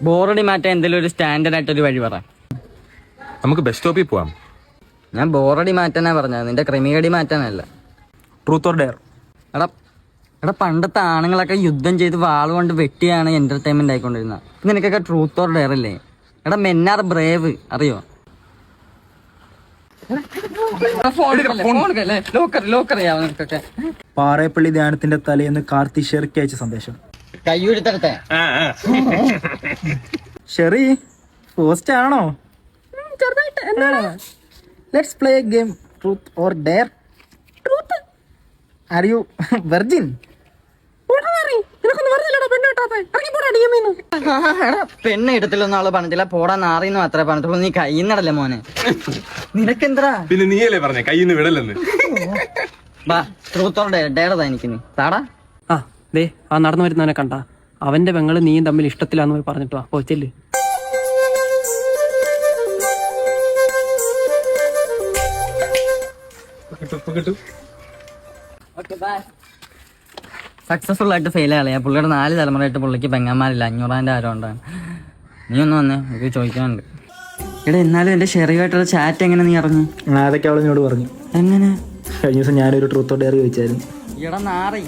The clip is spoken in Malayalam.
ബോറടി മാറ്റാൻ എന്തെങ്കിലും ഒരു സ്റ്റാൻഡേർഡ് ആയിട്ടൊരു വഴി പറ. നമുക്ക് ബസ് സ്റ്റോപ്പിൽ പോവാം. ഞാൻ ബോറടി മാറ്റാനാ പറഞ്ഞത്, നിന്റെ ക്രിമികടി മാറ്റാനല്ല. Truth or dare? എടാ പണ്ടത്തെ ആണുങ്ങളൊക്കെ യുദ്ധം ചെയ്ത് വാളുകൊണ്ട് വെട്ടിയാണ് എന്റർടൈൻമെന്റ് ആയിക്കൊണ്ടിരുന്നത്. നിനക്കൊക്കെ ട്രൂത്ത് ഓർ ഡെയർ അല്ലേ? എടാ മെന്നാർ ബ്രേവ് അറിയോ? പാറേപ്പള്ളി ധ്യാനത്തിന്റെ തലേന്ന് കാർത്തി ഷെറിക്ക് അയച്ച സന്ദേശം. കയ്യൂരിത്തരത്തെ ഷെറി പോസ്റ്റ് ആണോ? Let's play A game. Truth or dare? Truth. Are you virgin? പെണ്ണ് ഇടത്തിലൊന്നും ആള് പറഞ്ഞിട്ടില്ല, പോടാ നാറിന്ന് മാത്രമേ പറഞ്ഞിട്ടുള്ളൂ. നീ കയ്യിന്നടല്ലേ മോനെ, നിനക്കെന്താ? പിന്നെ നീയല്ലേ പറഞ്ഞ കയ്യിന്ന് വിടലെന്ന്. Truth or dare? ഡെയർ താ എനിക്ക്. നീ താടാ. ആ ദേ ആ നടന്നു വരുന്നവനെ കണ്ട, അവന്റെ പെങ്ങള് നീയും തമ്മിൽ ഇഷ്ടത്തിലാന്ന് പോയി പറഞ്ഞിട്ട് വാ. പോച്ചല്ലേ. സക്സസ്ഫുൾ ആയിട്ട് ഫെയിൽ ആളെ പുള്ളിയുടെ 4 തലമുറയായിട്ട് പുള്ളിക്ക് പെങ്ങന്മാരില്ല. 500 ആരോ ഉണ്ടാണ്. നീ ഒന്ന് വന്നേ, എനിക്ക് ചോദിക്കാനുണ്ട്. എടാ എന്നാലും എന്റെ ഷെറിയുമായിട്ടുള്ള ചാറ്റ് എങ്ങനെ നീ അറിഞ്ഞു? അതൊക്കെ അവൾ എന്നോട് പറഞ്ഞു. എങ്ങനെ? കഴിഞ്ഞ ദിവസം ഞാനൊരു ട്രൂത്ത് ഓർ ഡെയർ ചോദിച്ചായിരുന്നു. എടാ നാറി.